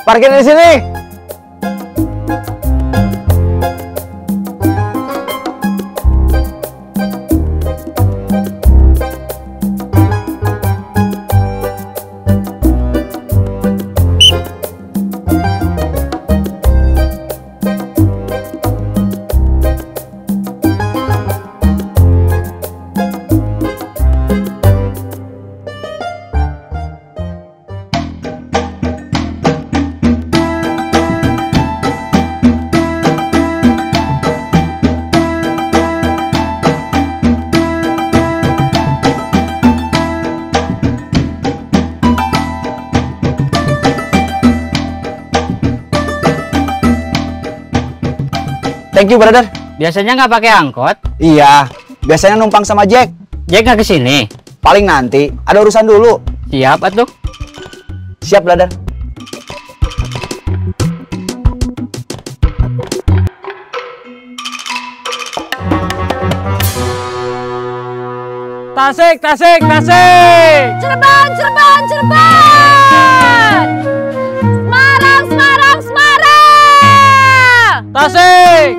Parkir di sini. Thank you, brother. Biasanya nggak pakai angkot? Iya, biasanya numpang sama Jack. Jack nggak kesini? Paling nanti, ada urusan dulu. Siap atuh. Siap, brother. Tasik, tasik, tasik. Cirebon, Cirebon, Cirebon. Semarang, Semarang, Semarang. Tasik.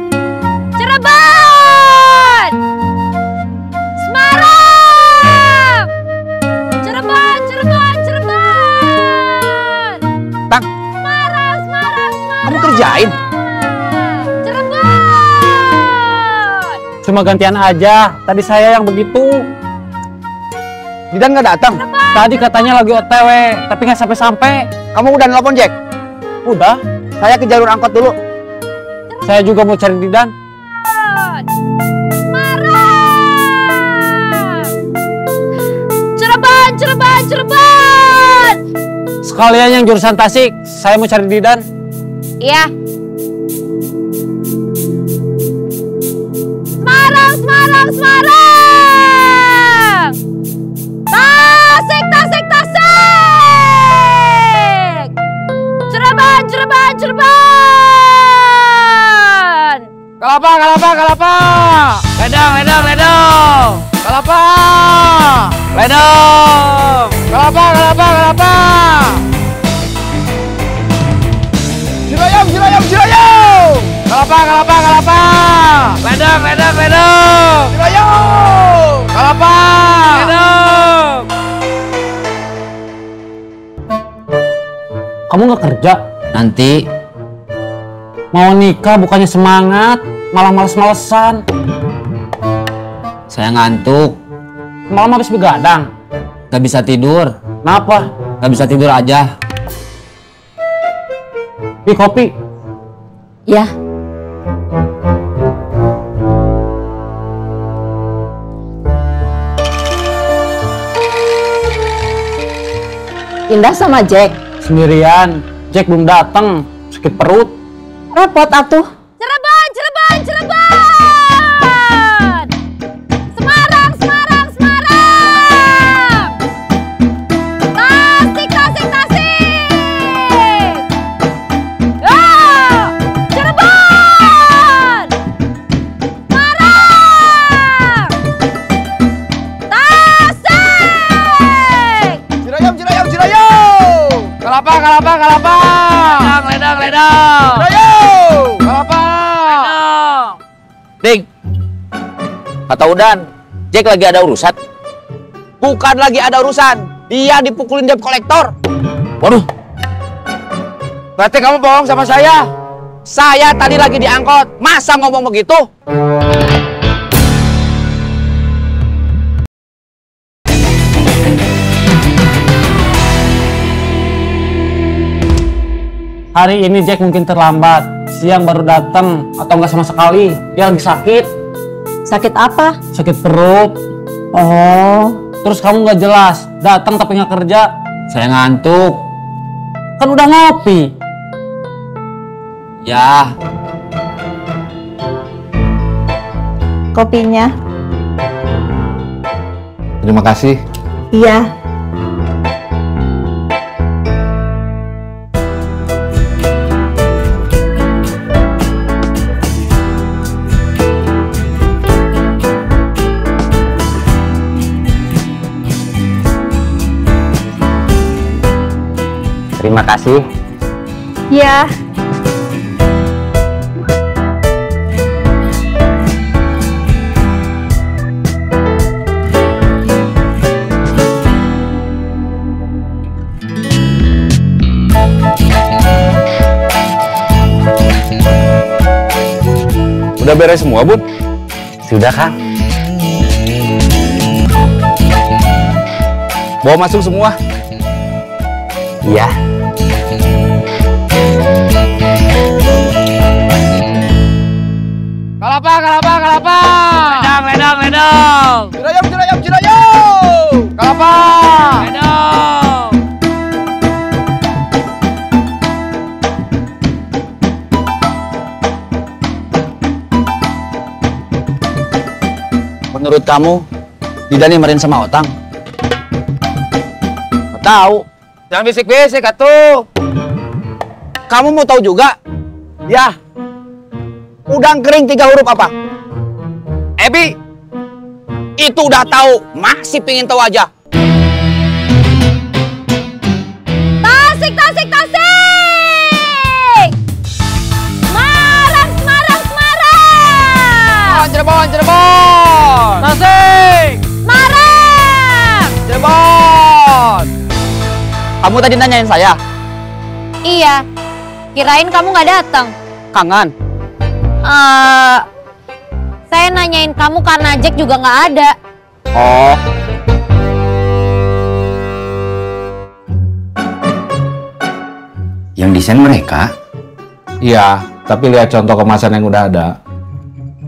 Cirebon. Semarang. Cirebon, Cirebon, Cirebon. Tang, Semarang, Semarang, Semarang. kamu kerjain? Cirebon. Cuma gantian aja. Tadi saya yang begitu. Didan nggak datang. Tadi katanya lagi OTW, tapi nggak sampai-sampai. Kamu udah nelpon Jack? Udah. Saya ke jalur angkot dulu. Saya juga mau cari Didan. Semarang. Cirebon, Cirebon, Cirebon. Sekalian yang jurusan Tasik, saya mau cari Didan. Iya. Semarang, Semarang, Semarang. Tasik, Tasik, Tasik. Cirebon, Cirebon, Cirebon. Kelapa, kelapa, kelapa. Ledang, ledang, ledang. Kelapa. Ledang. Kelapa, kelapa, kelapa. Ciroyom, Ciroyom, Ciroyom. Kelapa, kelapa, kelapa. Ledang, ledang, ledang. Ciroyom. Kelapa. Ledang. Kamu nggak kerja? Nanti. Mau nikah bukannya semangat, malah males-malesan. Saya ngantuk. Malam habis begadang. Gak bisa tidur. Kenapa? Gak bisa tidur aja. Kopi. Ya. Indah sama Jack. Sendirian. Jack belum datang. Sakit perut. Repot atuh. Cirebon, Cirebon, Cirebon. Semarang, Semarang, Semarang. Tasik, Tasik, Tasik. Ah, Cirebon. Semarang. Tasik. Ciroyom, Ciroyom, Ciroyom. Kelapa, kelapa, kelapa. Ledang, ledang. Ciroyom. Kelapa. Ledang. Ding, kata Udan, Jack lagi ada urusan. Bukan lagi ada urusan. Dia dipukulin debt kolektor. Waduh, Berarti kamu bohong sama saya. Saya tadi lagi diangkot. Masa ngomong begitu? Hari ini Jack mungkin terlambat. Siang baru datang atau enggak sama sekali. Dia lagi sakit. Sakit apa? Sakit perut. Oh. Terus kamu nggak jelas. Datang tapi nggak kerja. Saya ngantuk. Kan udah ngopi. ya Kopinya. Terima kasih. Iya. terima kasih. Iya. Udah beres semua, Bun? Sudah, Kang. Bawa masuk semua. Iya. Kalapa, kalapa, kalapa. Ledang, ledang. Cirayam, cirayam, cirayam. Kalapa. Ledang. Menurut kamu, Dida dimarin sama Otang? Tahu. Jangan bisik-bisik, atuh. Kamu mau tahu juga? Ya. Udang kering 3 huruf apa? Ebi. Itu udah tahu, masih pingin tahu aja. Tasik, tasik, tasik! Semarang, Semarang, Semarang! Cirebon, Cirebon. Tasik. Semarang! Cirebon. Kamu tadi nanyain saya? Iya, kirain kamu nggak datang. Kangen. Saya nanyain kamu karena Jack juga nggak ada. Oh. Yang desain mereka? Iya, tapi lihat contoh kemasan yang udah ada.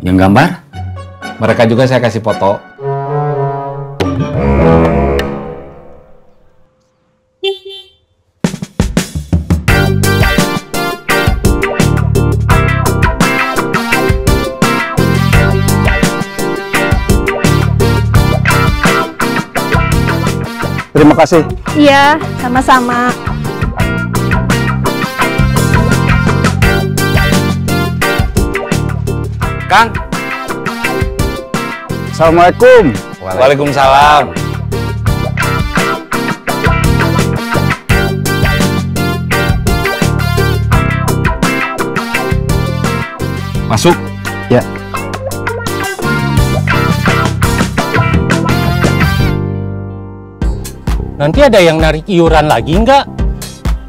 Yang gambar? Mereka juga saya kasih foto. Terima kasih. Iya, sama-sama. Kang. Assalamualaikum. Waalaikumsalam. Masuk. Ya. Nanti ada yang narik iuran lagi nggak?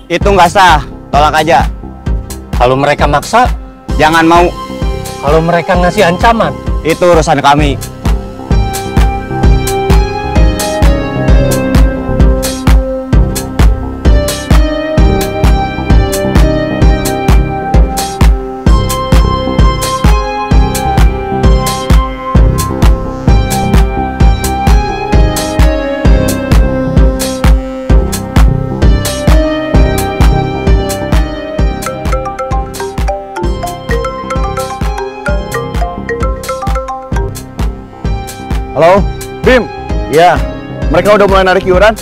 Itu nggak sah. Tolak aja. Kalau mereka maksa, Jangan mau. kalau mereka ngasih ancaman. Itu urusan kami. Halo, Bim. Ya, mereka udah mulai narik iuran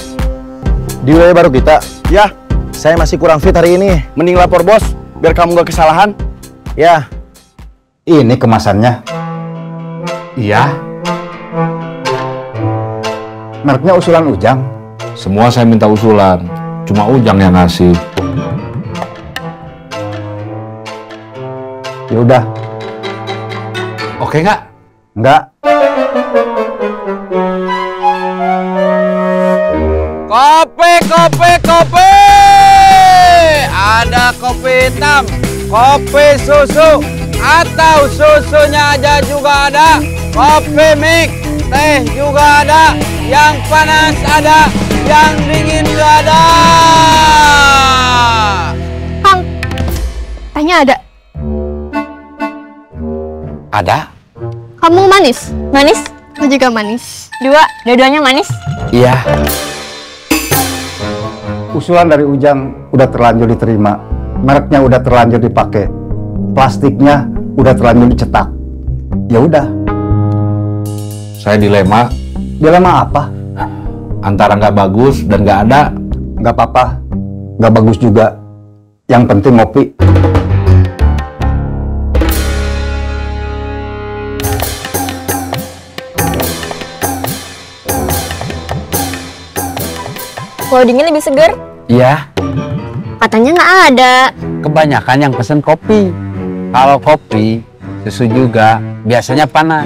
di wilayah baru kita. Ya, saya masih kurang fit hari ini. Mending lapor bos, biar kamu gak kesalahan. Ya. Ini kemasannya. Iya, Mereknya usulan Ujang. semua saya minta usulan. Cuma Ujang yang ngasih. Ya udah, Oke nggak? enggak. Kopi, kopi, kopi. Ada kopi hitam, kopi susu, atau susunya aja juga ada. Kopi mix, teh juga ada. Yang panas ada, yang dingin juga ada. Kang, tehnya ada. Ada? Kamu manis? Manis? Aku juga manis. Dua-duanya manis? Iya. Usulan dari Ujang udah terlanjur diterima. Mereknya udah terlanjur dipakai. Plastiknya udah terlanjur dicetak. Ya udah. Saya dilema Dilema apa? antara nggak bagus dan nggak ada. Nggak apa-apa. Nggak bagus juga. Yang penting ngopi. Kalau dingin lebih segar? Iya. Katanya nggak ada. kebanyakan yang pesen kopi. Kalau kopi, susu juga biasanya panas.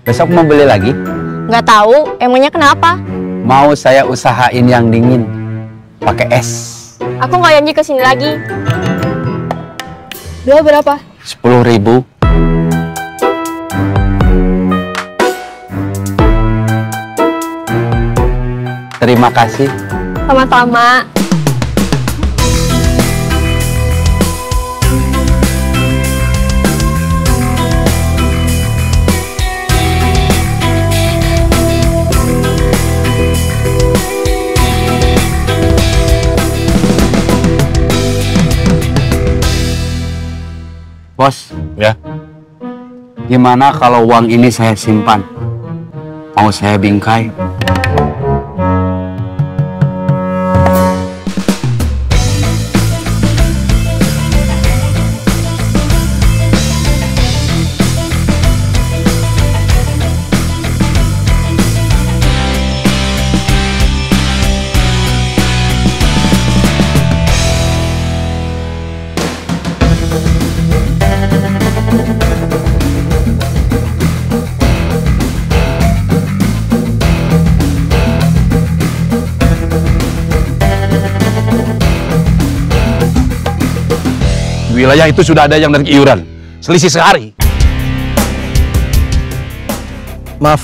Besok mau beli lagi? Nggak tahu, emangnya kenapa? Mau saya usahain yang dingin, pakai es. Aku nggak janji kesini lagi. Dua berapa? 10.000. Terima kasih. Sama-sama. Bos, Ya, gimana kalau uang ini saya simpan? Mau saya bingkai? di wilayah itu sudah ada yang narik iuran. Selisih sehari. Maaf,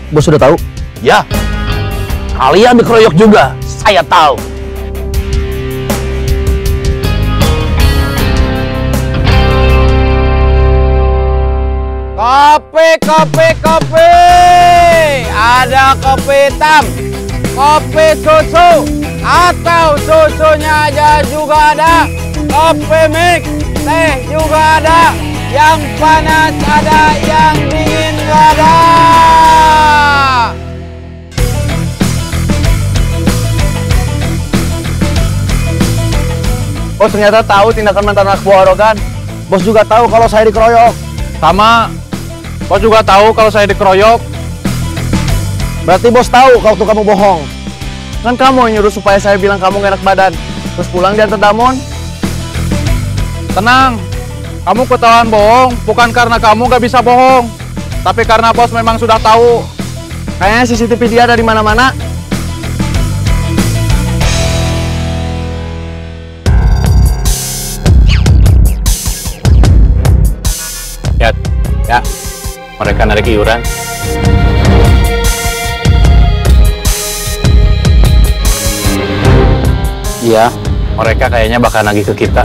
bos sudah tahu? Ya, kalian dikeroyok juga. Saya tahu. Kopi, kopi, kopi. Ada kopi hitam, kopi susu, atau susunya aja juga ada. Kopi mix, teh juga ada. Yang panas ada, yang dingin nggak ada. Bos ternyata tahu tindakan mantan anak buah arogan. Bos juga tahu kalau saya dikeroyok. Sama, bos juga tahu kalau saya dikeroyok. Berarti bos tahu waktu kamu bohong. Kan kamu yang nyuruh supaya saya bilang kamu gak enak badan. Terus pulang diantar Damon. Tenang, kamu ketahuan bohong bukan karena kamu gak bisa bohong, tapi karena bos memang sudah tahu. Kayaknya CCTV dia ada di mana-mana. Ya, mereka narik iuran. Iya, Mereka kayaknya bakal nagih ke kita.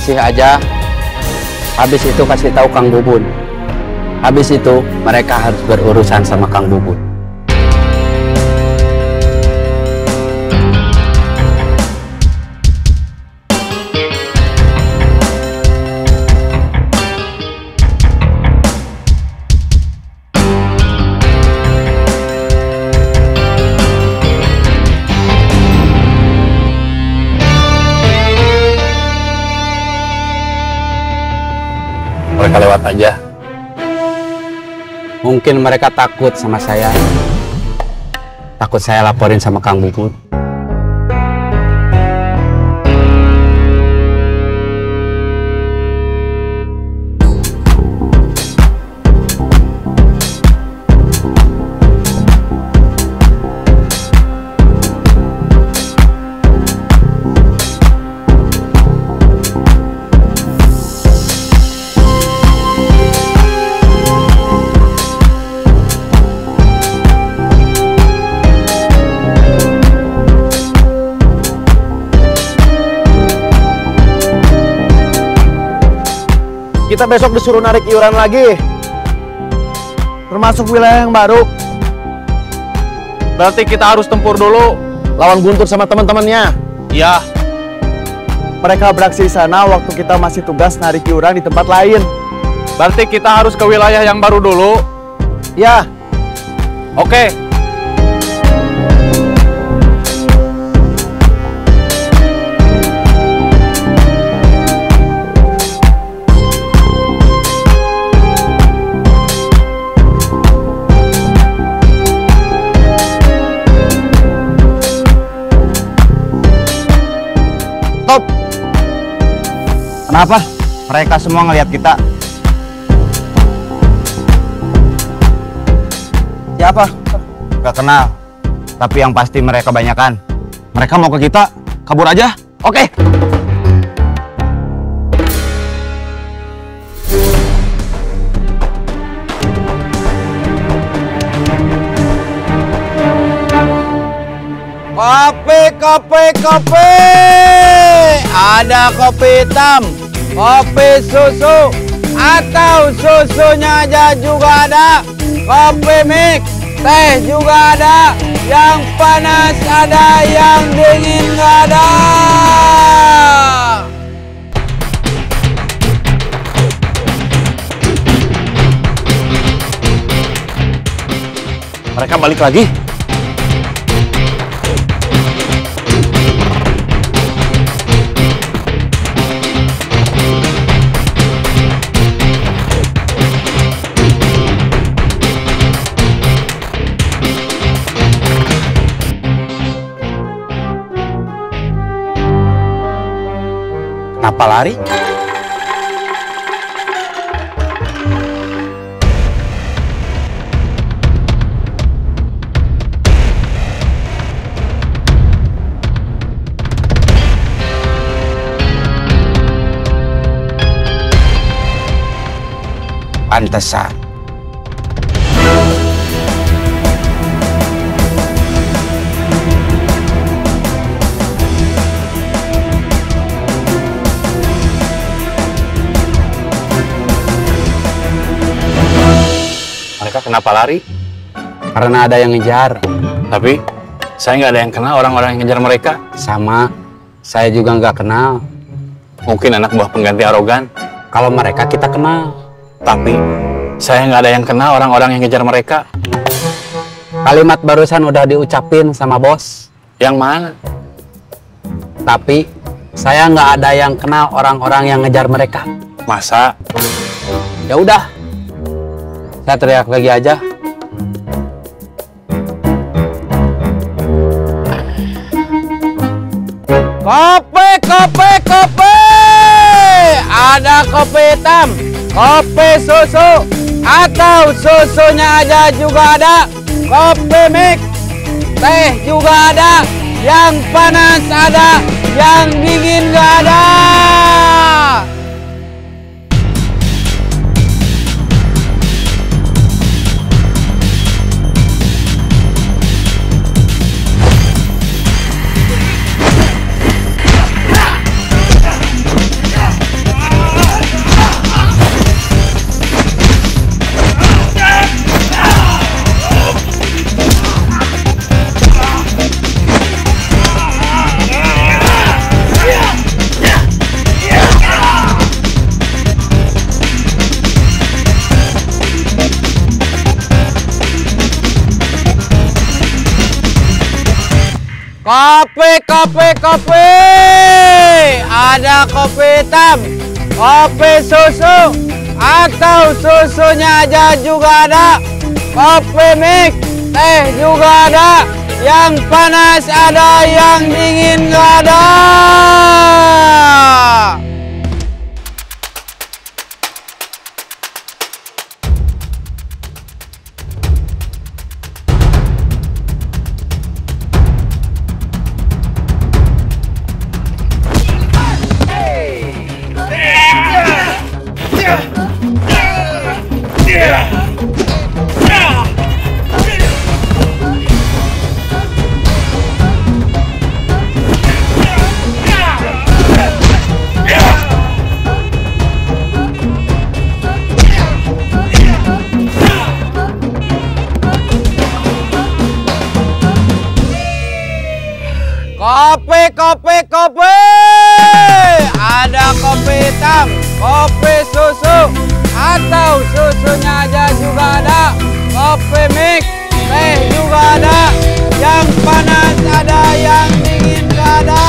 kasih aja. Habis itu kasih tahu Kang Bubun. Habis itu mereka harus berurusan sama Kang Bubun. Mereka lewat aja. Mungkin mereka takut sama saya. Takut saya laporin sama Kang Bubun. Kita besok disuruh narik iuran lagi. Termasuk wilayah yang baru. Berarti kita harus tempur dulu. Lawan Guntur sama teman-temannya. Iya. Mereka beraksi di sana waktu kita masih tugas narik iuran di tempat lain. Berarti kita harus ke wilayah yang baru dulu. Ya, Oke. Kenapa? Mereka semua ngelihat kita. Siapa? Gak kenal. Tapi yang pasti mereka banyakan. Mereka mau ke kita. Kabur aja. Oke. Kopi. Ada kopi hitam, kopi susu, atau susunya aja juga ada. Kopi mix, teh juga ada. Yang panas ada, yang dingin nggak ada. Mereka balik lagi. Kenapa lari? Pantesan. Mereka kenapa lari? Karena ada yang ngejar. Tapi saya nggak ada yang kenal orang-orang yang ngejar mereka. Sama, saya juga nggak kenal. Mungkin anak buah pengganti arogan. Kalau mereka kita kenal. Tapi saya nggak ada yang kenal orang-orang yang ngejar mereka. Kalimat barusan udah diucapin sama bos. Yang mana? Tapi saya nggak ada yang kenal orang-orang yang ngejar mereka. Masa? Ya udah, saya teriak lagi aja. Kopi. Ada kopi hitam, kopi susu, atau susunya aja juga ada. Kopi mix, teh juga ada. Yang panas ada, yang dingin nggak ada. Kopi. Ada kopi hitam, kopi susu, atau susunya aja juga ada. Kopi mix, teh juga ada. Yang panas ada, yang dingin nggak ada. Kopi. Ada kopi hitam, kopi susu, atau susunya aja juga ada. Kopi mix, teh juga ada. Yang panas ada, yang dingin nggak ada.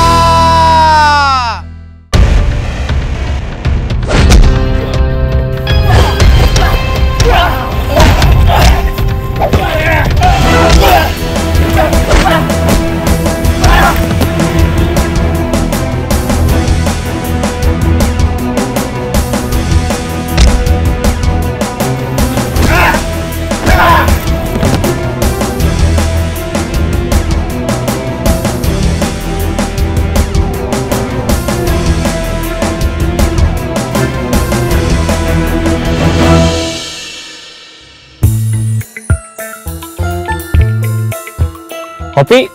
Kopi.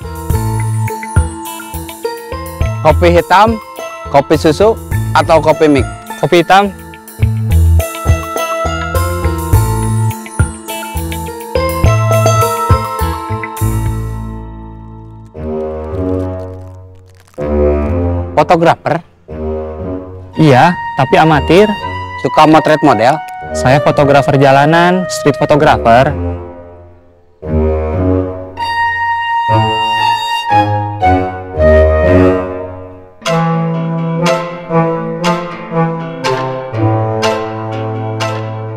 Kopi hitam, kopi susu, atau kopi mix? Kopi hitam. Fotografer? Iya, tapi amatir. Suka motret model? Saya fotografer jalanan, street photographer.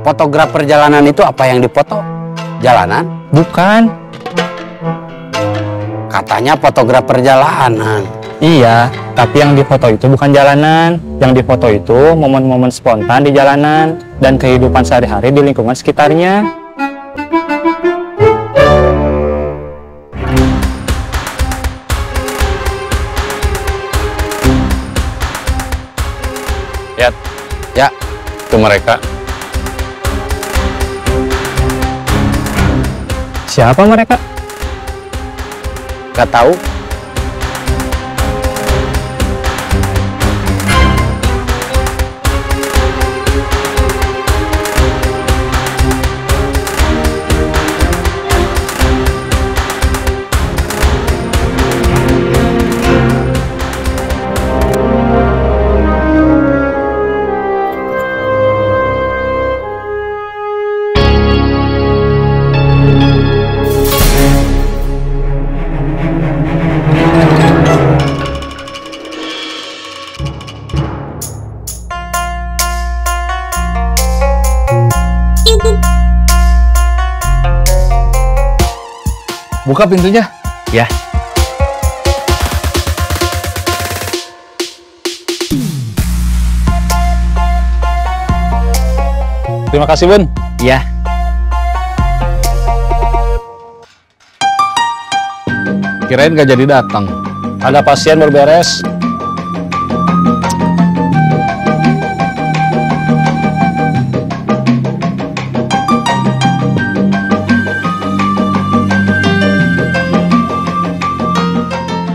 Fotografer jalanan itu apa yang dipoto? Jalanan? Bukan. Katanya fotografer jalanan. Iya, tapi yang difoto itu bukan jalanan. Yang difoto itu momen-momen spontan di jalanan dan kehidupan sehari-hari di lingkungan sekitarnya. Lihat, Ya, itu mereka. Siapa mereka? gak tahu. Buka pintunya. Ya. Terima kasih, Bun. Ya. Kirain gak jadi datang. Ada pasien berberes.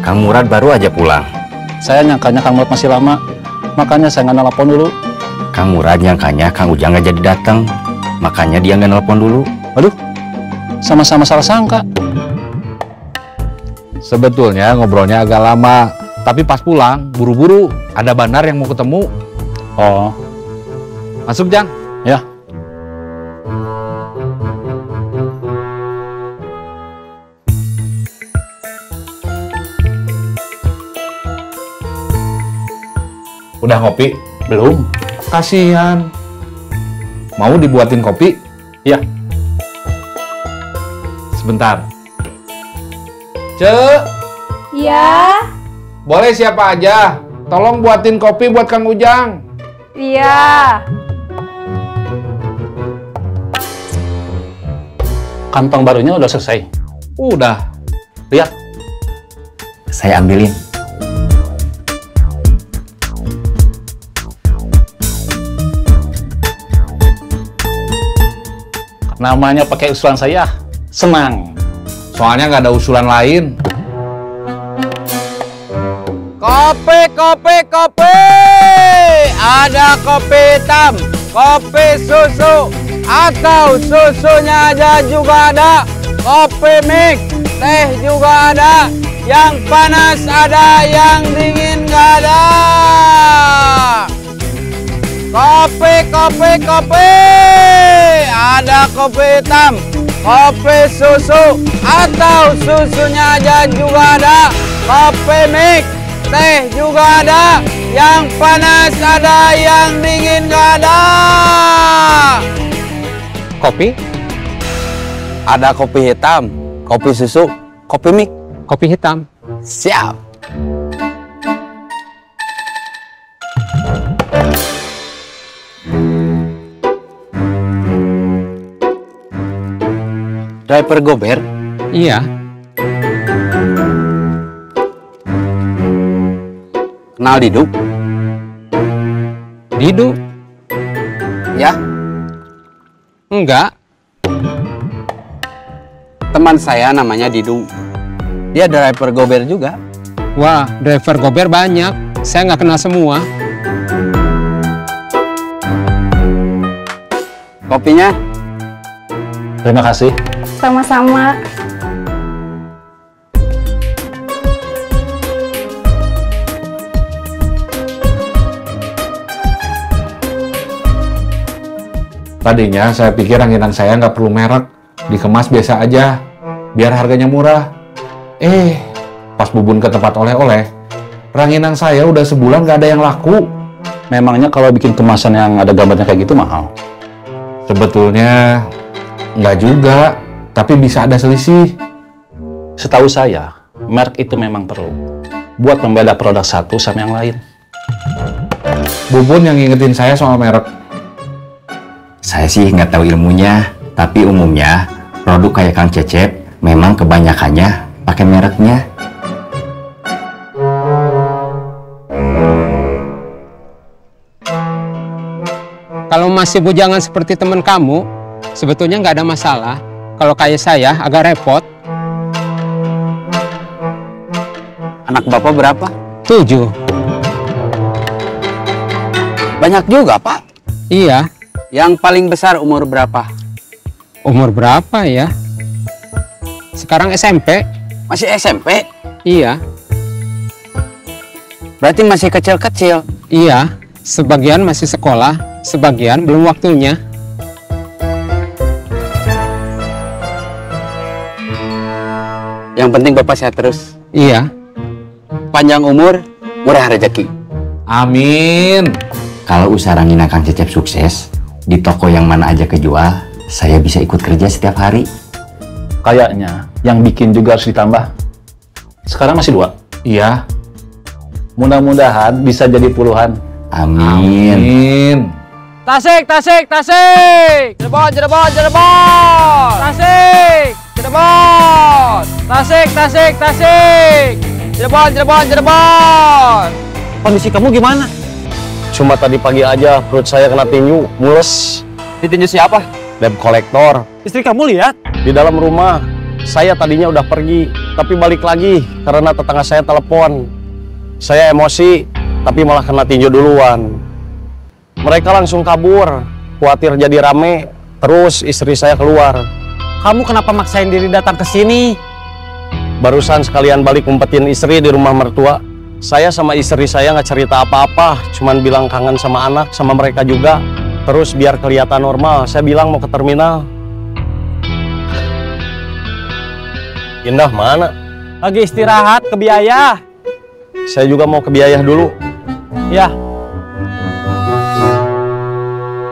Kang Murad baru aja pulang. Saya nyangkanya Kang Murad masih lama, makanya saya nggak nelpon dulu. Kang Murad nyangkanya Kang Ujang nggak jadi datang, makanya dia nggak nelpon dulu. Aduh, sama-sama salah sangka. Sebetulnya ngobrolnya agak lama, tapi pas pulang buru-buru ada bandar yang mau ketemu. Oh, Masuk, Jang. ya. Udah ngopi? Belum. Kasihan. Mau dibuatin kopi? Ya. Sebentar. Cek, Ya, boleh siapa aja? Tolong buatin kopi buat Kang Ujang. iya. Kantong barunya udah selesai. Udah. Lihat. Saya ambilin. Namanya pakai usulan saya. Senang. Soalnya nggak ada usulan lain. Kopi, kopi, kopi. Ada kopi hitam, kopi susu, atau susunya aja juga ada. Kopi mix, teh juga ada. Yang panas ada, yang dingin nggak ada. Kopi, kopi, kopi. Ada kopi hitam, kopi susu, atau susunya aja juga ada. Kopi mix, teh juga ada. Yang panas ada, yang dingin nggak ada. Kopi, Ada kopi hitam, kopi susu, kopi mix. kopi hitam. Siap. Driver Gober? Iya. Kenal Diduk? Didu? Ya, Enggak. teman saya namanya Didung. Dia driver Gober juga. Wah, driver Gober banyak. Saya nggak kenal semua. Kopinya? Terima kasih. Sama-sama. Tadinya saya pikir ranginan saya nggak perlu merek, dikemas biasa aja, biar harganya murah. Pas Bubun ke tempat oleh-oleh, ranginan saya udah sebulan nggak ada yang laku. Memangnya kalau bikin kemasan yang ada gambarnya kayak gitu mahal? Sebetulnya nggak juga, tapi bisa ada selisih. Setahu saya, merek itu memang perlu buat membeda produk satu sama yang lain. Bubun yang ngingetin saya soal merek. Saya sih nggak tahu ilmunya, tapi umumnya produk kayak Kang Cecep memang kebanyakannya pakai mereknya. Kalau masih bujangan seperti teman kamu, sebetulnya nggak ada masalah. Kalau kayak saya, agak repot. Anak bapak berapa? 7. Banyak juga, Pak. Iya. Yang paling besar umur berapa? Umur berapa ya? Sekarang SMP. Masih SMP? Iya. Berarti masih kecil-kecil. Iya. Sebagian masih sekolah, sebagian belum waktunya. Yang penting bapak sehat terus. Iya. Panjang umur, murah rezeki. Amin. Kalau usaha ranginan Kang Cecep sukses, di toko yang mana aja kejual, saya bisa ikut kerja setiap hari. Kayaknya yang bikin juga harus ditambah. Sekarang masih 2. Iya. Mudah-mudahan bisa jadi puluhan. Amin. Tasik, tasik, tasik. Cirebon, Cirebon, Cirebon. Tasik, Cirebon. Tasik, tasik, tasik. Cirebon, Cirebon, Cirebon. Kondisi kamu gimana? Cuma tadi pagi aja perut saya kena tinju, mules. Ditinju siapa? Debt collector. Istri kamu lihat? Di dalam rumah. Saya tadinya udah pergi, tapi balik lagi karena tetangga saya telepon. Saya emosi, tapi malah kena tinju duluan. Mereka langsung kabur, khawatir jadi rame. Terus istri saya keluar. Kamu kenapa maksain diri datang ke sini? Barusan sekalian balik ngumpetin istri di rumah mertua. Saya sama istri saya nggak cerita apa-apa, cuman bilang kangen sama anak, sama mereka juga. Terus biar kelihatan normal, saya bilang mau ke terminal. Indah mana? Lagi istirahat ke Biaya. Saya juga mau ke Biaya dulu. Ya.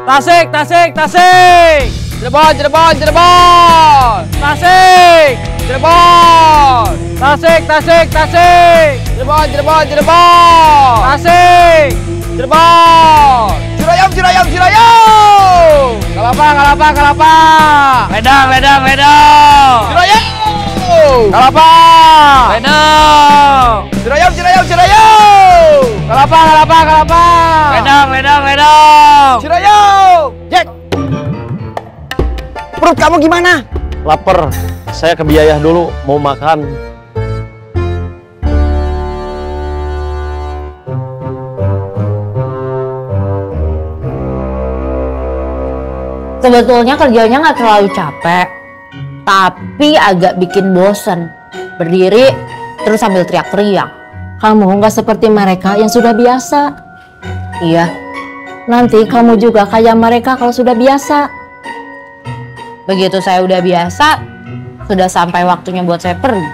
Tasik, tasik, tasik. Cirebon, Cirebon, Cirebon. Tasik, Cirebon. Tasik, tasik, tasik. Cirebon, Cirebon, Cirebon. Tasik, Cirebon. Cirayam, Cirayam, Cirayam. Kalapa, Kalapa, Kalapa. Ledang, Ledang, Ledang. Cirayam. Kalapa. Ledang. Cirayam, Cirayam, Cirayam. Kalapa, Kalapa, Kalapa. Ledang, Ledang, Ledang. Cirayam. Jack. Perut kamu gimana? Laper. Saya ke Biaya dulu, mau makan. Sebetulnya kerjanya nggak terlalu capek, tapi agak bikin bosen. Berdiri terus sambil teriak-teriak. Kamu nggak seperti mereka yang sudah biasa. Iya, nanti kamu juga kayak mereka kalau sudah biasa. Begitu saya udah biasa, sudah sampai waktunya buat saya pergi.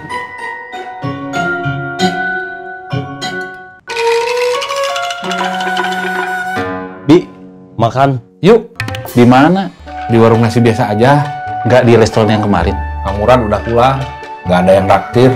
Bi, makan. Yuk. Di mana? Di warung nasi biasa aja. Nggak di restoran yang kemarin. Kang Murad udah pulang. Nggak ada yang traktir.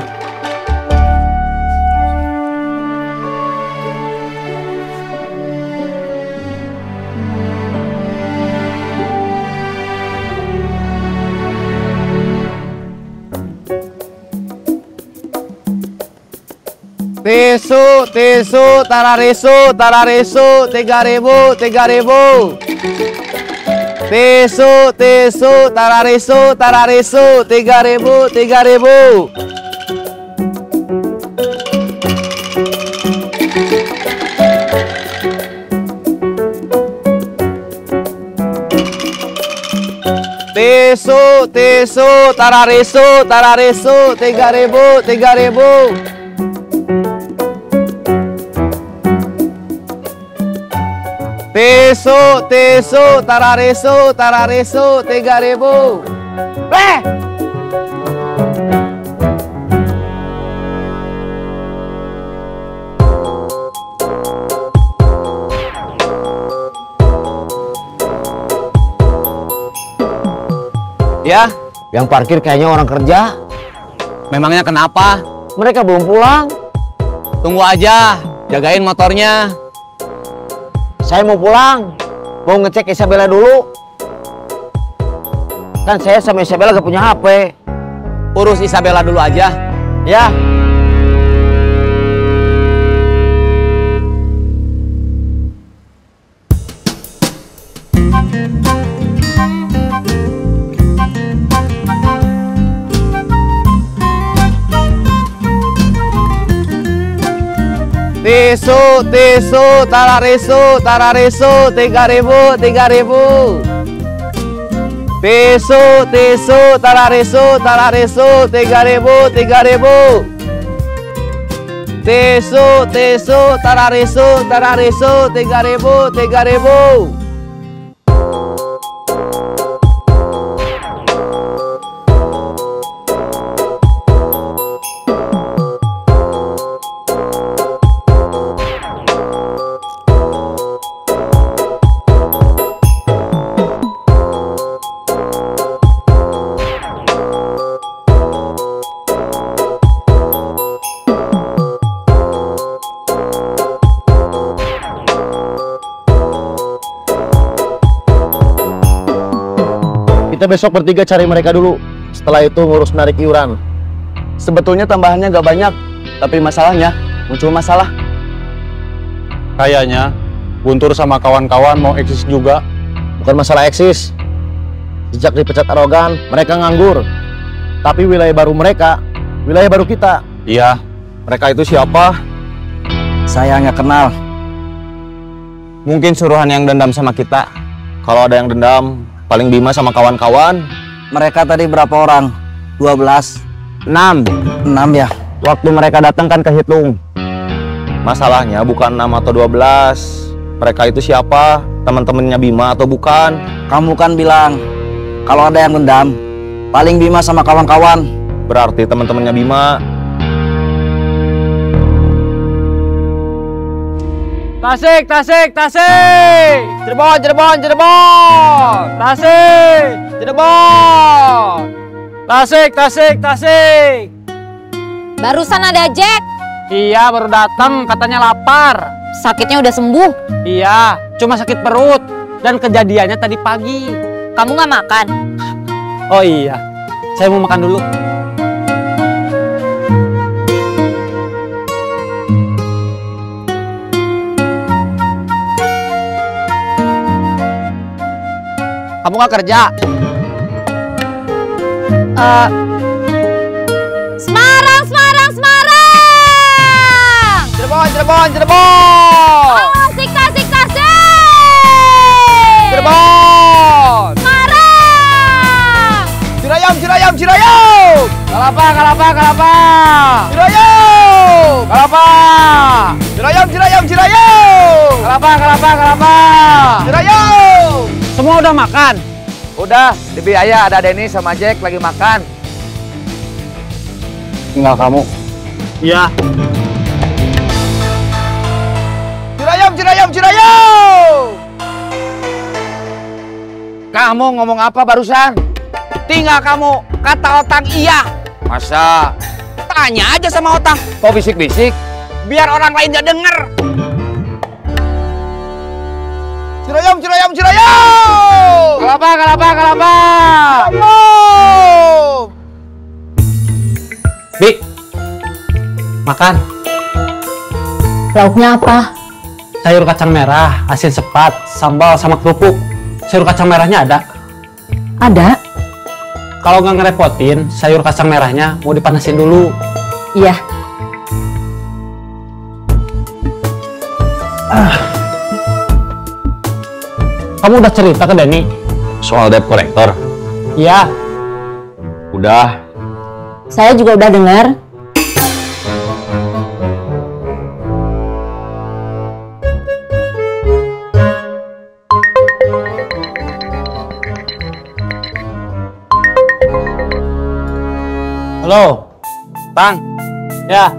Tisu, tisu, tararisu, tararisu, 3.000, 3.000. Tisu, tisu, tararisu, tararisu, 3.000, 3.000. Peso, tarareso, 3.000, 3.000. Teso, tarareso, 3.000. Ya, Yang parkir kayaknya orang kerja. memangnya kenapa? Mereka belum pulang. Tunggu aja, jagain motornya. Saya mau pulang. Mau ngecek Isabella dulu. Kan saya sama Isabella gak punya HP. Urus Isabella dulu aja. Ya. Teso, tarareso, 3.000, 3.000. Teso, tarareso, 3.000, 3.000. Teso, tarareso, 3.000, 3.000. Kita besok bertiga cari mereka dulu. Setelah itu ngurus narik iuran. Sebetulnya tambahannya nggak banyak, tapi masalahnya muncul masalah. Kayaknya Guntur sama kawan-kawan mau eksis juga. Bukan masalah eksis. Sejak dipecat arogan, mereka nganggur. Tapi wilayah baru mereka, wilayah baru kita. Iya, mereka itu siapa? Saya nggak kenal. Mungkin suruhan yang dendam sama kita. Kalau ada yang dendam, paling Bima sama kawan-kawan. Mereka tadi berapa orang? 12. 6 ya. Waktu mereka datang kan kehitung. Masalahnya bukan 6 atau 12. Mereka itu siapa? Teman-temannya Bima atau bukan? Kamu kan bilang kalau ada yang dendam, paling Bima sama kawan-kawan. Berarti teman-temannya Bima. Tasik. Cirebon. Tasik. Barusan ada Jack. Iya, baru datang, katanya lapar. Sakitnya udah sembuh. Iya, cuma sakit perut. Dan kejadiannya tadi pagi. Kamu nggak makan? Oh iya, saya mau makan dulu. Kamu nggak kerja? Semarang. Cirebon. Oh, Tasik. Cirebon. Semarang. Cirayam. Kalapa. Cirayam. Kalapa. Cirayam. Kalapa. Cirayam. Semua udah makan? Udah, di biaya ada Denny sama Jack lagi makan. Tinggal kamu. Iya. Cirayam. Kamu ngomong apa barusan? Tinggal kamu, kata Otang iya. Masa? Tanya aja sama Otang. Kok bisik-bisik? Biar orang lain gak denger. Cirayam. Kalapa. Bi, makan. Lauknya apa? Sayur kacang merah, asin sepat, sambal sama kerupuk. Sayur kacang merahnya ada? Ada? Kalau nggak ngerepotin, sayur kacang merahnya mau dipanasin dulu. Iya. Kamu udah cerita ke Denny? Soal debt collector. Iya. Udah. Saya juga udah dengar. Halo, Tang. Ya,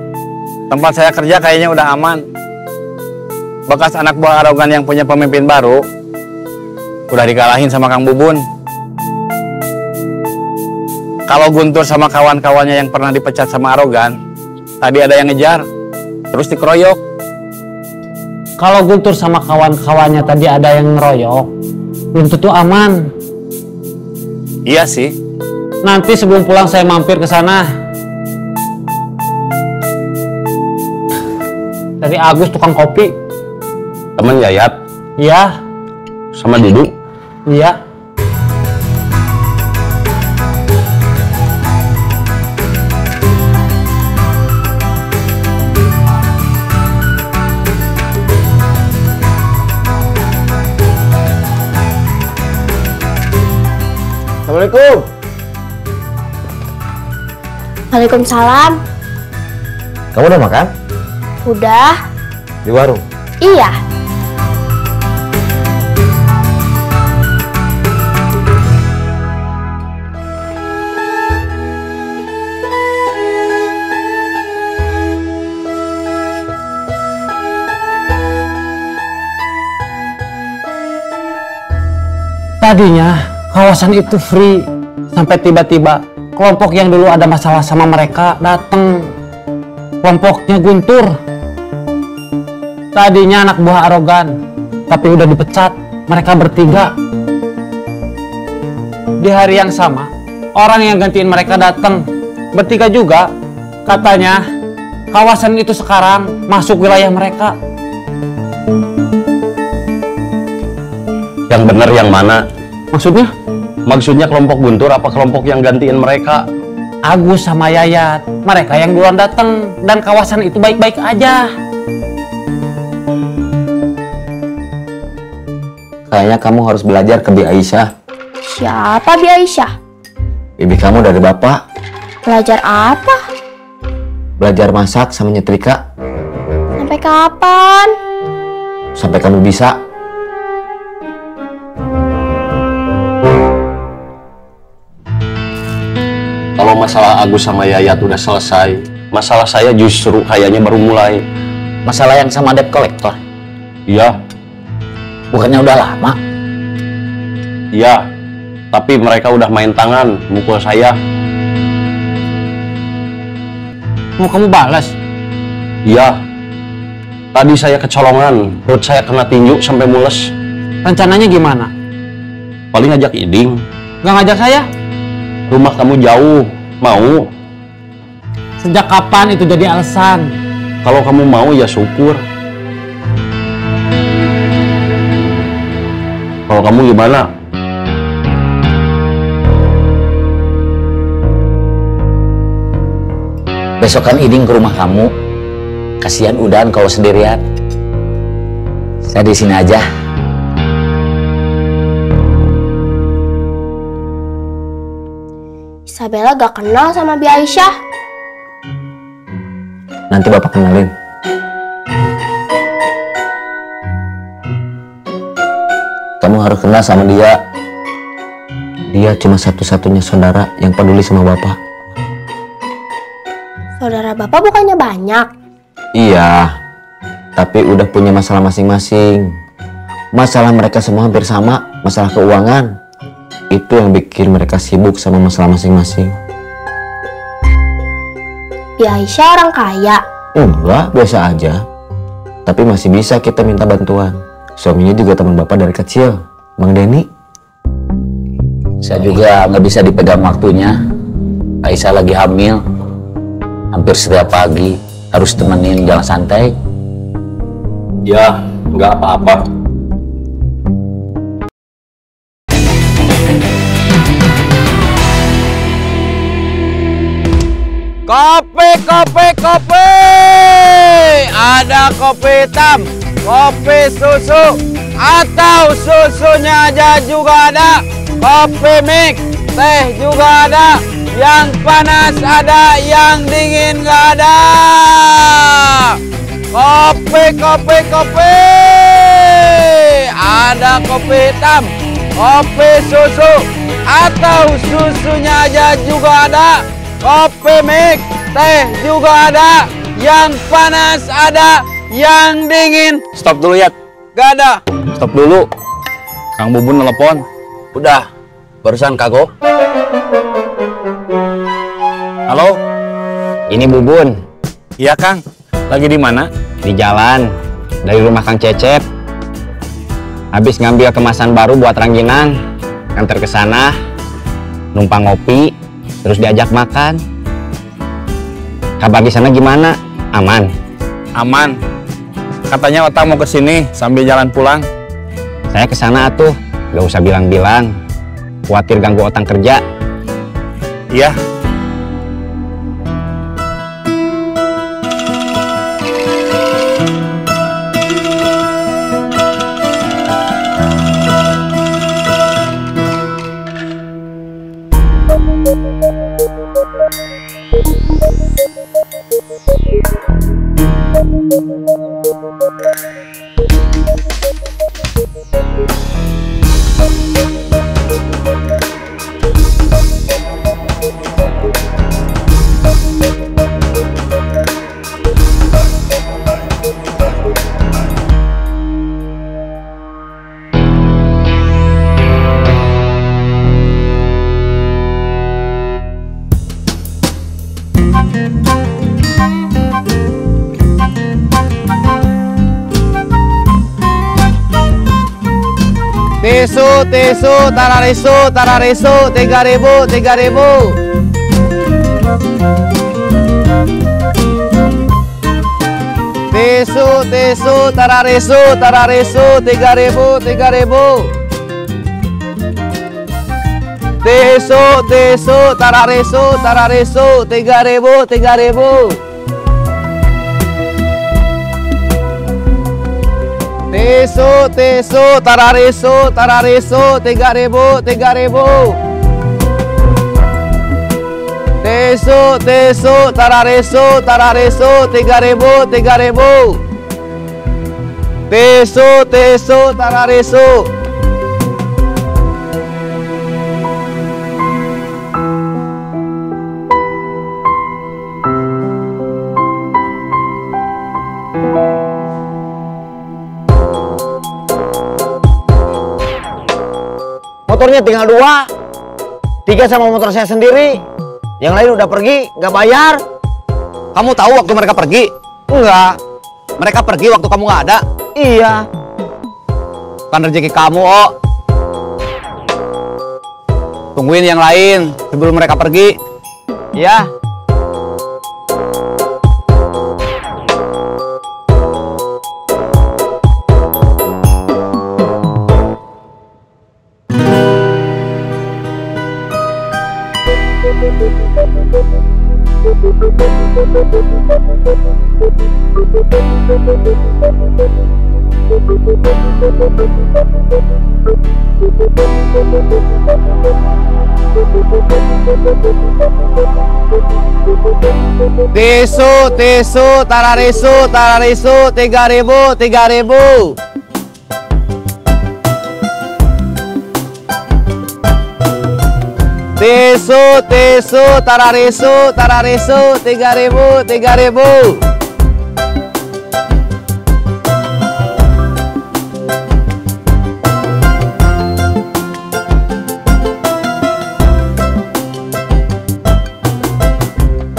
tempat saya kerja kayaknya udah aman. Bekas anak buah arogan yang punya pemimpin baru udah dikalahin sama Kang Bubun. Kalau Guntur sama kawan-kawannya yang pernah dipecat sama arogan, tadi ada yang ngejar, terus dikeroyok. Kalau Guntur sama kawan-kawannya tadi ada yang ngeroyok, belum tentu aman. Iya sih. Nanti sebelum pulang saya mampir ke sana. Dari Agus tukang kopi. Temen Yayat? Iya. Sama Didu? Iya. Assalamualaikum. Waalaikumsalam. Kamu udah makan? Udah. Di warung? Iya. Tadinya kawasan itu free, sampai tiba-tiba kelompok yang dulu ada masalah sama mereka datang. Kelompoknya Guntur. Tadinya anak buah arogan, tapi udah dipecat. Mereka bertiga. Di hari yang sama, orang yang gantiin mereka datang. Bertiga juga. Katanya kawasan itu sekarang masuk wilayah mereka. Yang bener yang mana? Maksudnya? Maksudnya kelompok Guntur apa kelompok yang gantiin mereka? Agus sama Yayat, mereka yang duluan datang, dan kawasan itu baik-baik aja. Kayaknya kamu harus belajar ke Bi Aisyah. Siapa Bi Aisyah? Bibi kamu dari bapak. Belajar apa? Belajar masak sama nyetrika. Sampai kapan? Sampai kamu bisa. Kalau masalah Agus sama Yayat udah selesai, masalah saya justru kayaknya baru mulai. Masalah yang sama debt collector? Iya. Bukannya udah lama? Iya, tapi mereka udah main tangan, mukul saya. Mau kamu balas? Iya. Tadi saya kecolongan, perut saya kena tinju sampai mules. Rencananya gimana? Paling ngajak Iding. Gak ngajak saya? Rumah kamu jauh, mau? Sejak kapan itu jadi alasan? Kalau kamu mau ya syukur. Kalau kamu gimana? Besokan Iding ke rumah kamu. Kasihan Udan kalau sendirian. Saya di sini aja. Isabella gak kenal sama Bi Aisyah. Nanti Bapak kenalin. Kamu harus kenal sama dia. Dia cuma satu-satunya saudara yang peduli sama Bapak. Saudara Bapak bukannya banyak? Iya, tapi udah punya masalah masing-masing. Masalah mereka semua hampir sama, masalah keuangan. Itu yang bikin mereka sibuk sama masalah masing-masing. Bi Aisyah orang kaya? Enggak, biasa aja. Tapi masih bisa kita minta bantuan. Suaminya juga teman Bapak dari kecil, Bang Denny. Saya juga nggak bisa dipegang waktunya. Aisyah lagi hamil. Hampir setiap pagi harus temenin jalan santai. Ya, nggak apa-apa. Kopi, kopi, kopi. Ada kopi hitam, kopi susu, atau susunya aja juga ada. Kopi mix, teh juga ada. Yang panas ada, yang dingin nggak ada. Kopi, kopi, kopi. Ada kopi hitam, kopi susu, atau susunya aja juga ada. Kopi mix, teh juga ada. Yang panas ada, yang dingin. Stop dulu ya. Gak ada. Stop dulu. Kang Bubun telepon. Udah, barusan kagok. Halo? Ini Bubun. Iya, Kang. Lagi di mana? Di jalan, dari rumah Kang Cecep. Habis ngambil kemasan baru buat rangginang. Nganter ke sana, numpang ngopi, terus diajak makan. Kabar di sana gimana? Aman? Aman. Katanya Otang mau ke sini sambil jalan pulang. Saya ke sana atuh, gak usah bilang-bilang. Khawatir ganggu Otang kerja. Iya. Tisu, tisu, tararisu, tararisu, 3.000, 3.000. Tisu, tisu, tararisu, tararisu, 3.000, 3.000. Tisu, tisu, tararisu, tararisu, 3.000, 3.000. Tisu, tisu, tararisu, tararisu, 3.000, 3.000. Tisu, tisu, tararisu, tararisu, 3.000, 3.000. Tisu, tisu, tararisu. Motornya tinggal 2. 3 sama motor saya sendiri. Yang lain udah pergi, nggak bayar. Kamu tahu waktu mereka pergi? Enggak. Mereka pergi waktu kamu nggak ada? Iya. Kan rezeki kamu, Oh. Tungguin yang lain sebelum mereka pergi. Iya. Tisu, tisu, tararisu, tararisu, 3.000, 3.000. Tisu, tisu, tararisu, tararisu, 3.000, 3.000.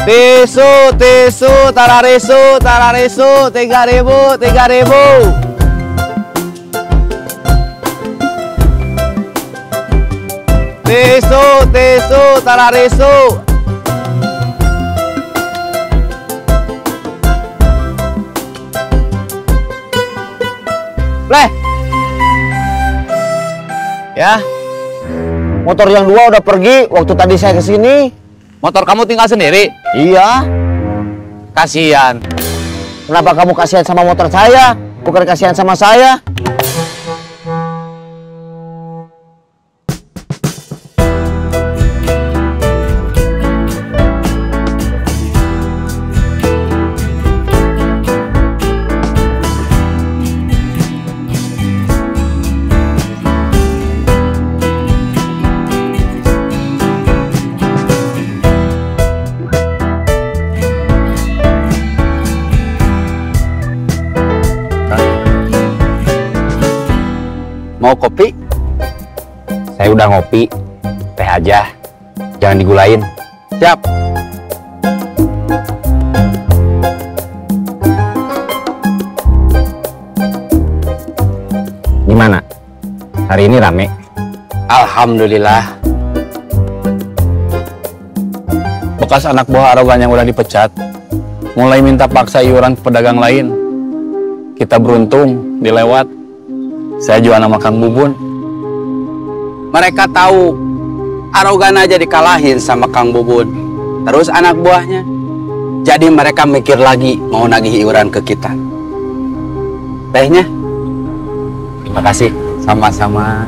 Tisu, tisu, tararisu, tararisu, 3.000, 3.000. Tisu, tisu, tararisu. Leh. Ya. Motor yang 2 udah pergi waktu tadi saya kesini. Motor kamu tinggal sendiri? Iya. Kasihan. Kenapa kamu kasihan sama motor saya? Bukan kasihan sama saya? Mau kopi? Saya udah ngopi. Teh aja. Jangan digulain. Siap. Gimana? Hari ini rame? Alhamdulillah. Bekas anak buah arogan yang udah dipecat mulai minta paksa iuran ke pedagang lain. Kita beruntung dilewat. Saya jual nama Kang Bubun. Mereka tahu arogan aja dikalahin sama Kang Bubun. Terus anak buahnya. Jadi mereka mikir lagi mau nagih iuran ke kita. Tehnya? Terima kasih. Sama-sama.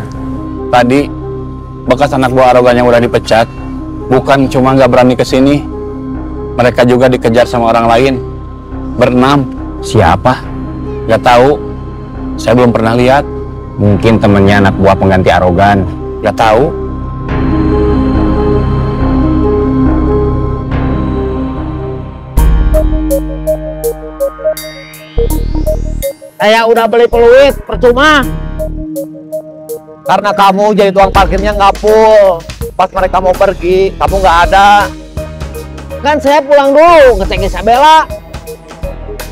Tadi bekas anak buah arogan yang udah dipecat bukan cuma nggak berani ke sini, mereka juga dikejar sama orang lain. Berenam. Siapa? Nggak tahu. Saya belum pernah lihat. Mungkin temennya anak buah pengganti arogan. Nggak tahu. Saya udah beli peluit, percuma. Karena kamu jadi tukang parkirnya nggak full. Pas mereka mau pergi, kamu nggak ada. Kan saya pulang dulu ngecek Isabella.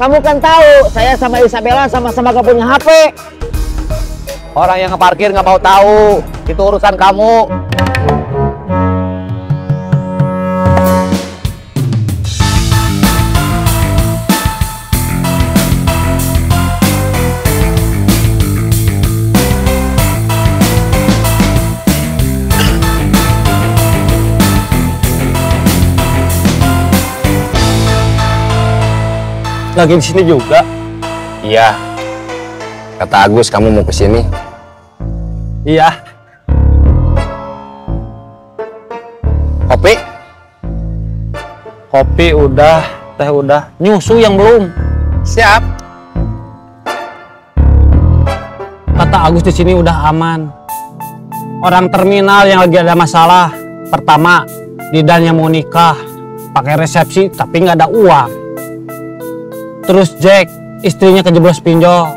Kamu kan tahu, saya sama Isabella sama-sama gak punya HP. Orang yang ngeparkir nggak mau tahu. Itu urusan kamu. Lagi di sini juga? Iya. Kata Agus kamu mau ke sini. Iya. Kopi? Kopi udah, teh udah. Nyusu yang belum. Siap. Kata Agus di sini udah aman. Orang terminal yang lagi ada masalah. Pertama, Didan yang mau nikah, pakai resepsi tapi nggak ada uang. Terus Jack, istrinya kejeblos pinjol,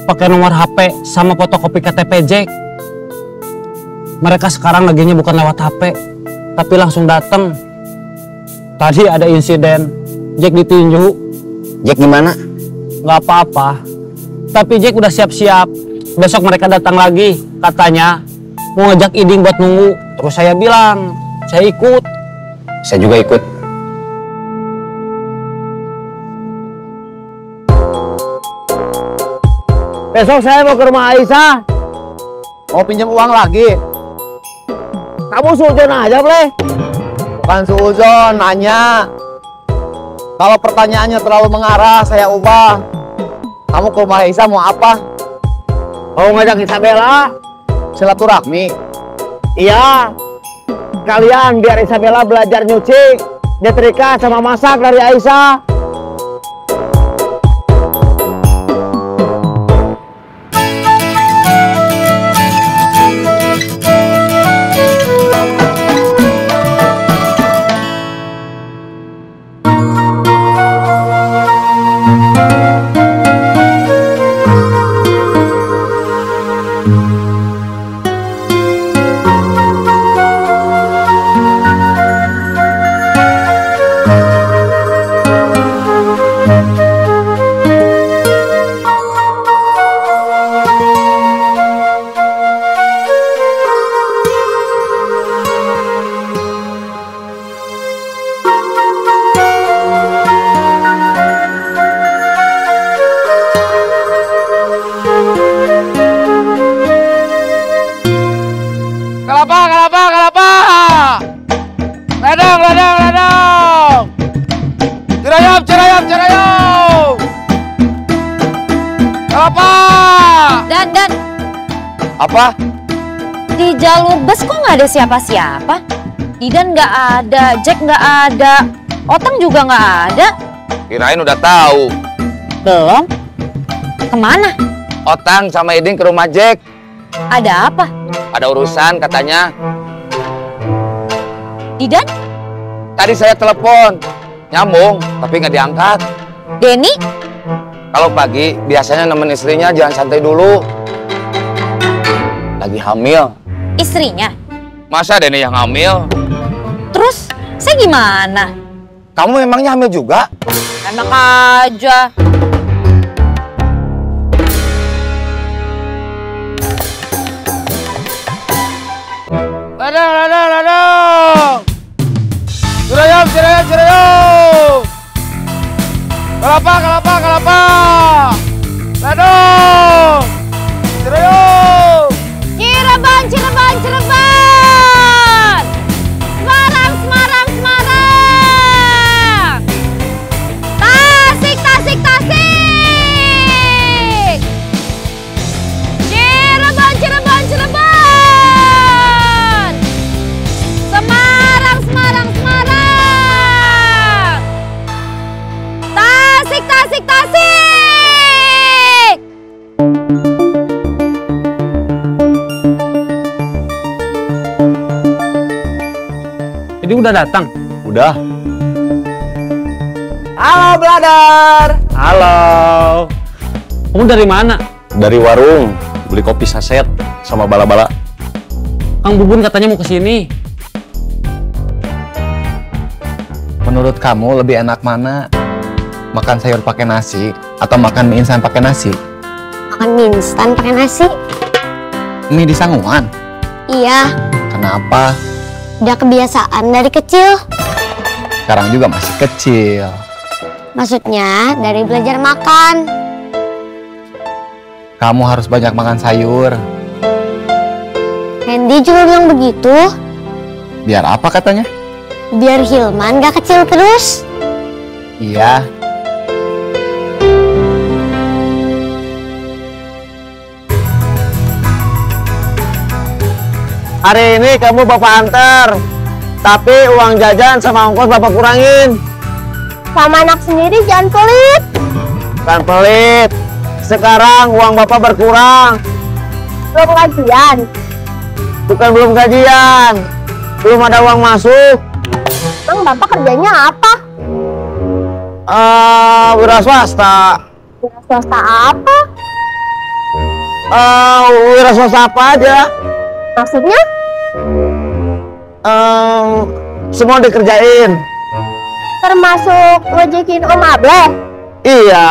pakai nomor HP sama fotokopi KTP Jack. Mereka sekarang laginya bukan lewat HP, tapi langsung datang. Tadi ada insiden, Jack ditinju. Jack gimana? Nggak apa-apa, tapi Jack udah siap-siap. Besok mereka datang lagi, katanya mau ngajak Iding buat nunggu. Terus saya bilang, saya ikut. Saya juga ikut. Besok saya mau ke rumah Aisyah. Mau pinjam uang lagi? Kamu sujon aja, Ble. Bukan sujon, nanya. Kalau pertanyaannya terlalu mengarah, saya ubah. Kamu ke rumah Aisyah mau apa? Mau ngajak Isabella. Silaturahmi. Iya. Kalian biar Isabella belajar nyuci, nyetrika sama masak dari Aisyah. Kelapa. Ledang. Cirayam. Kelapa. Dan. Apa? Di jalur bus kok nggak ada siapa-siapa? Didan nggak ada, Jack nggak ada, Otang juga nggak ada. Kirain udah tahu. Belum? Kemana? Otang sama Iding ke rumah Jack. Ada apa? Ada urusan katanya. Didan? Tadi saya telepon, nyambung, tapi nggak diangkat. Denny? Kalau pagi, biasanya nemen istrinya jalan santai dulu. Lagi hamil. Istrinya? Masa Deni yang hamil? Terus saya gimana? Kamu memangnya hamil juga? Enak aja. Ladang! Cirayam! Kelapa! Ladang! Cirayam! Cirebon! Semarang! Tasik! Cirebon! Semarang! Tasik! Jadi udah datang? Udah. Halo, brother! Halo. Kamu dari mana? Dari warung, beli kopi saset sama bala-bala. Kang Bubun katanya mau kesini. Menurut kamu lebih enak mana? Makan sayur pakai nasi atau makan mie instan pakai nasi? Makan mie instan pakai nasi? Mie di Sanguan? Iya, Kenapa? udah kebiasaan dari kecil. Sekarang juga masih kecil. Maksudnya dari belajar makan. Kamu harus banyak makan sayur. Randy juga bilang begitu. Biar apa katanya? Biar Hilman gak kecil terus. Iya. Hari ini kamu bapak antar, tapi uang jajan sama ongkos bapak kurangin. Sama anak sendiri jangan pelit. Kan pelit. Sekarang uang bapak berkurang. Belum gajian. Bukan belum gajian, belum ada uang masuk. Emang bapak kerjanya apa? Wira swasta. Wira swasta apa? Wira swasta apa aja? Maksudnya? Semua dikerjain. Termasuk ngejekin Om Ableh? Iya.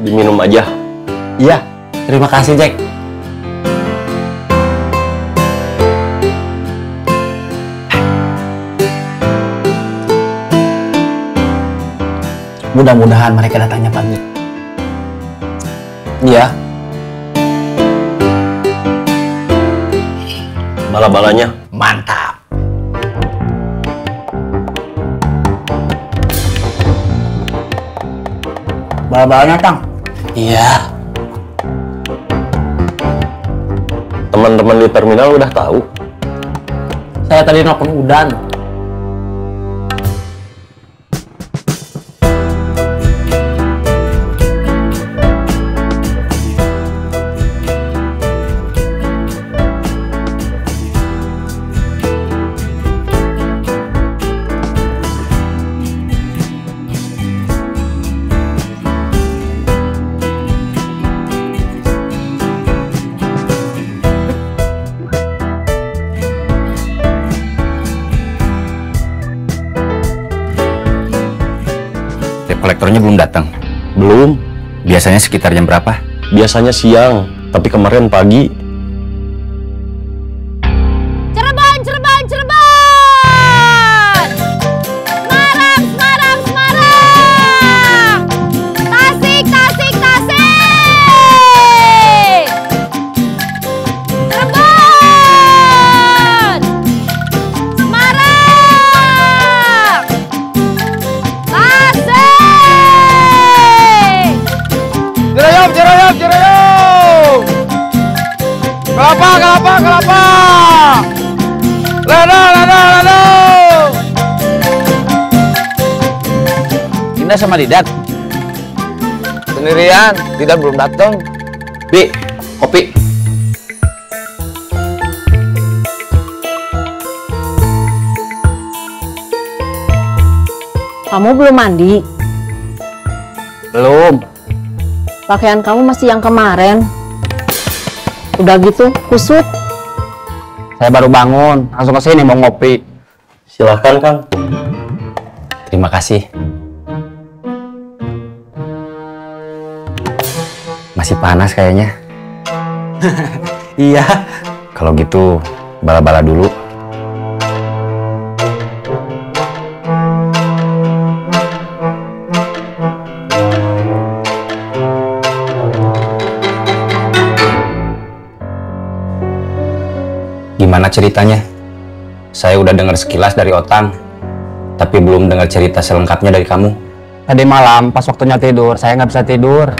Diminum aja. Iya. Terima kasih, Jack. Mudah-mudahan mereka datangnya pagi. Iya. Bala-balanya Mantap. Bala-balanya, Kang. Iya. teman-teman di terminal udah tahu. Saya tadi nelfon Udan. Kolektornya belum datang? Belum. Biasanya sekitar jam berapa? Biasanya siang, tapi kemarin pagi. Cirebon, Cirebon, Cirebon! Semarang, Semarang, Semarang! Tasik, Tasik, Tasik! Cirebon! Semarang! Tasik! Cirayam, Cirayam, Cirayam! Kelapa, kelapa, kelapa! Ladang, ladang, ladang! Indah sama Didan? Sendirian, Didan belum datang. Bi, kopi. Kamu belum mandi? Belum. Pakaian kamu masih yang kemarin. Udah gitu, kusut. Saya baru bangun, langsung ke sini mau ngopi. Silahkan, Kang. Terima kasih. Masih panas kayaknya. Iya. Kalau gitu, bala-bala dulu. Gimana ceritanya? Saya udah dengar sekilas dari Otang, tapi belum dengar cerita selengkapnya dari kamu. Tadi malam pas waktunya tidur, saya nggak bisa tidur.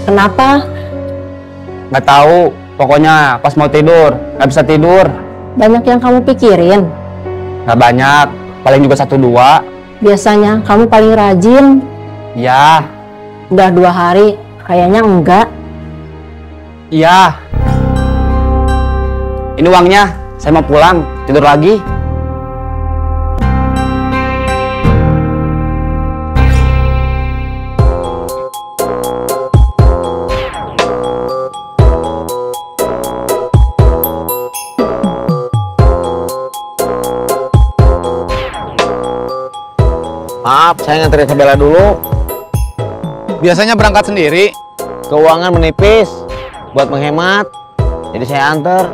Kenapa? Nggak tahu, pokoknya pas mau tidur, nggak bisa tidur. Banyak yang kamu pikirin? Nggak banyak, paling juga 1-2. Biasanya kamu paling rajin. Iya. Udah 2 hari, kayaknya enggak. Iya. Ini uangnya, saya mau pulang, tidur lagi. Maaf, saya nganterin Sabella dulu. Biasanya berangkat sendiri. Keuangan menipis, buat menghemat. Jadi saya anter.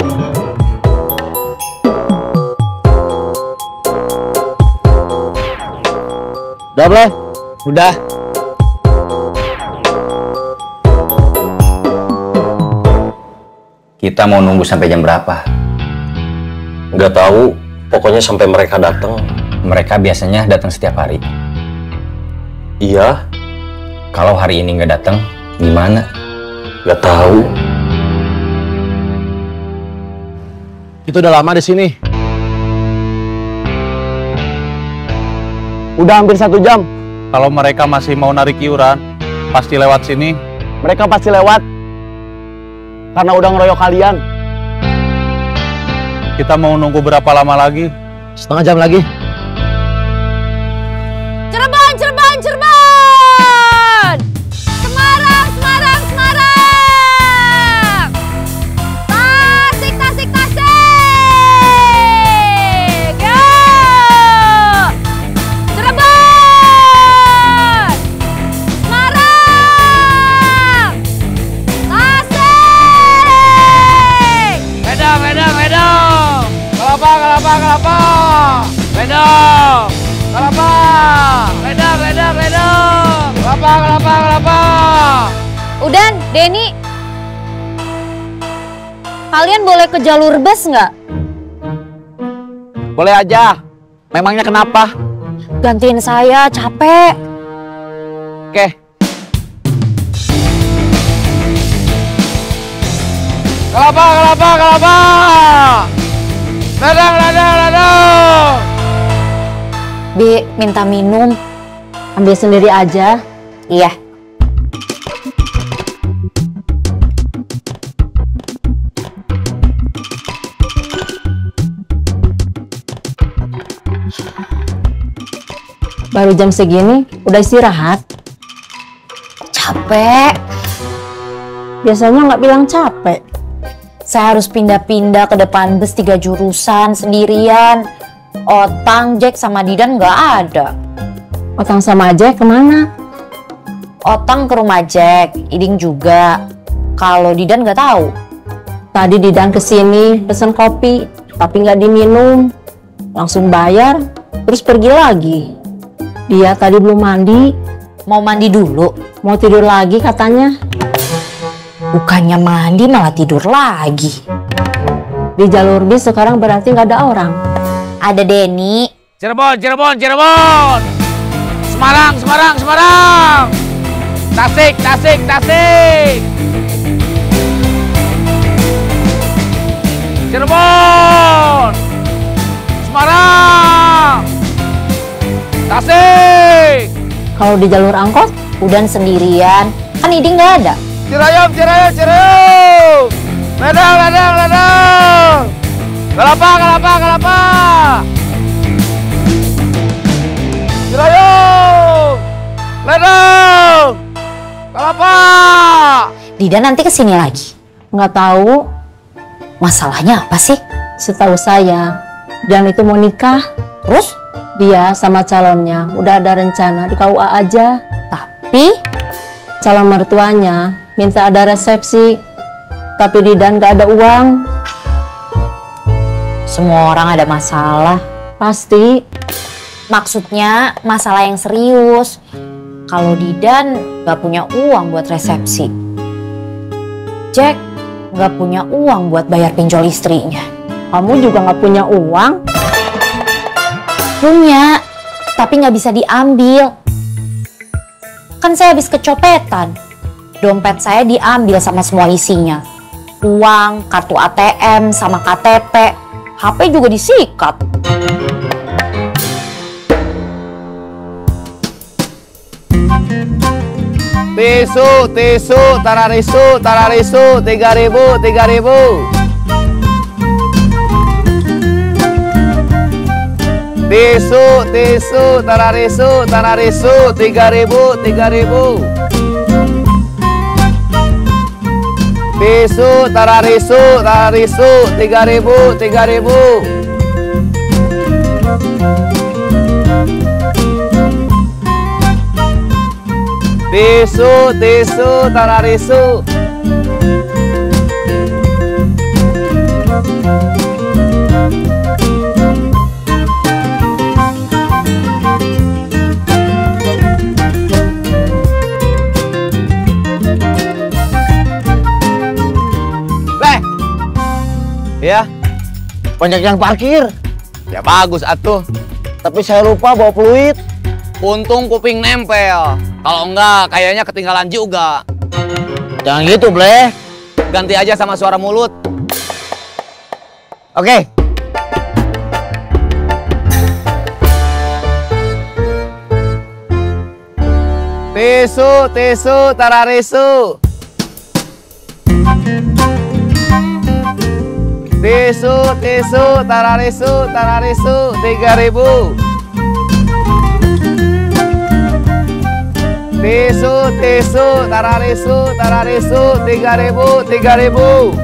Udah boleh? Udah. Kita mau nunggu sampai jam berapa? Nggak tahu, pokoknya sampai mereka datang. Mereka biasanya datang setiap hari. Iya. Kalau hari ini nggak datang, gimana? Nggak tahu. Kita udah lama di sini. Udah hampir 1 jam. Kalau mereka masih mau narik iuran, pasti lewat sini. Mereka pasti lewat. Karena udah ngeroyok kalian. Kita mau nunggu berapa lama lagi? Setengah jam lagi. Cirebon, Cirebon, Cirebon! Semarang, Semarang, Semarang! Tasik, Tasik, Tasik! Yo! Cirebon! Semarang! Tasik! Medang, Medang, Medang! Kelapa, kelapa, kelapa! Medang! Kelapa! Medang, Medang, Medang! Kelapa, kelapa, kelapa! Udan, Denny, kalian boleh ke jalur bus nggak? Boleh aja. Memangnya kenapa? Gantiin saya, capek. Oke. Kelapa, kelapa, kelapa! Ladang, ladang, ladang! Bi, minta minum. Ambil sendiri aja. Iya. Baru jam segini, udah istirahat. Capek. Biasanya nggak bilang capek. Saya harus pindah-pindah ke depan bus 3 jurusan sendirian. Otang, Jack, sama Didan nggak ada. Otang sama Jack kemana? Otang ke rumah Jack, Iding juga. Kalau Didan nggak tahu. Tadi Didan kesini pesen kopi, tapi nggak diminum. Langsung bayar, terus pergi lagi. Dia tadi belum mandi. Mau mandi dulu? Mau tidur lagi katanya. Bukannya mandi malah tidur lagi. Di jalur bis sekarang berarti nggak ada orang. Ada Denny. Cirebon, Cirebon, Cirebon! Semarang, Semarang, Semarang! Tasik, Tasik, Tasik! Cirebon! Semarang! Tasik! Kalau di jalur angkot, Udan sendirian. Kan Iding nggak ada. Cirayam, Cirayam, Cirayam! Ladang, ladang, ladang! Kelapa, kelapa, kelapa! Cirayam! Apa? Didan nanti kesini lagi. Nggak tahu. Masalahnya apa sih? Setahu saya, Didan itu mau nikah. Terus? Dia sama calonnya udah ada rencana di KUA aja. Tapi calon mertuanya minta ada resepsi. Tapi Didan nggak ada uang. semua orang ada masalah. Pasti. Maksudnya masalah yang serius. Kalau Didan nggak punya uang buat resepsi. Jack nggak punya uang buat bayar pinjol istrinya. Kamu juga nggak punya uang? Punya, tapi nggak bisa diambil. Kan saya habis kecopetan. Dompet saya diambil sama semua isinya. Uang, kartu ATM, sama KTP. HP juga disikat. Tisu, tararisu, 3.000, 3.000. Tisu, tararisu, 3.000, 3.000. Tisu, tararisu, 3.000, 3.000. Tisu, tararisu. Ya, banyak yang parkir. Ya bagus atuh. Tapi saya lupa bawa peluit. Untung kuping nempel. Kalau enggak, kayaknya ketinggalan juga. Jangan gitu, Bleh. Ganti aja sama suara mulut. Oke. Tisu, tararisu. Tisu, tararisu, 3.000. Tisu, tararisu, 3.000, 3.000.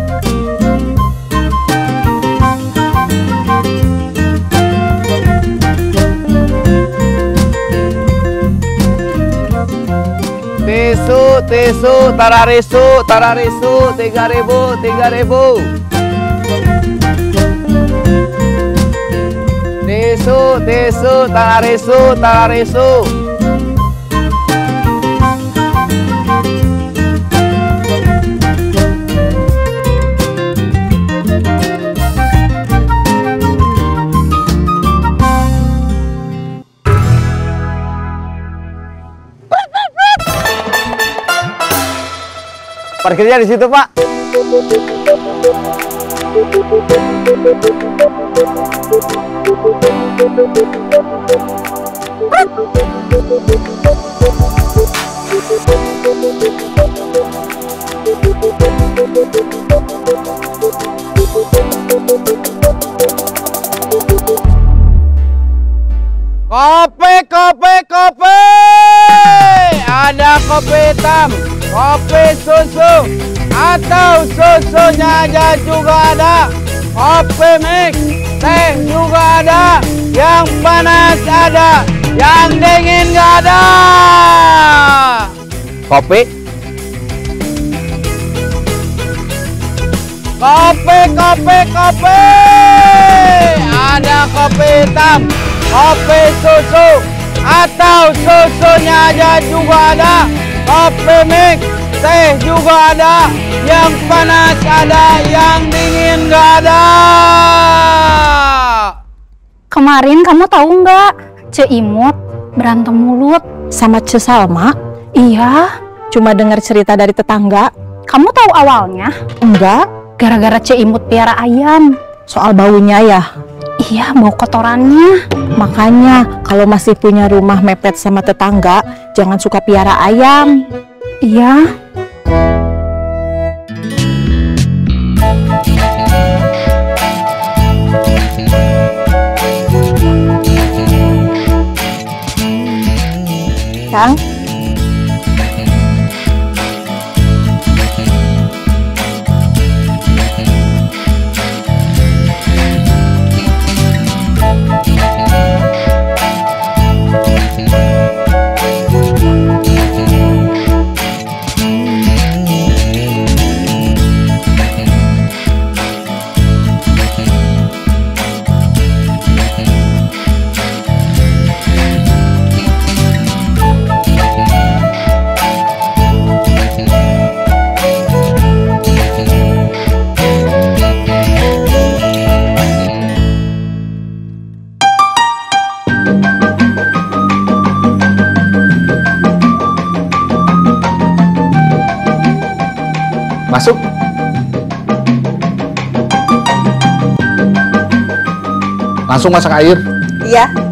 Tisu, tararisu, 3.000, 3.000. Tisu, tararisu. Parkirnya di situ, Pak. Kopi. Ada kopi hitam, kopi susu, atau susunya aja juga ada. Kopi mix, teh juga ada. Yang panas ada, yang dingin nggak ada. Kopi. Ada kopi hitam, kopi susu, atau susunya aja juga ada. Kopi mix, teh juga ada. Yang panas ada, yang dingin nggak ada. Kemarin kamu tahu nggak, Ce Imut berantem mulut sama Ce Salma? Iya, cuma dengar cerita dari tetangga. Kamu tahu awalnya? Enggak, gara-gara Ce Imut piara ayam. Soal baunya ya? Iya, bau kotorannya. Makanya kalau masih punya rumah mepet sama tetangga, jangan suka piara ayam. Iya. Kang, Masuk. Langsung masak air. Iya.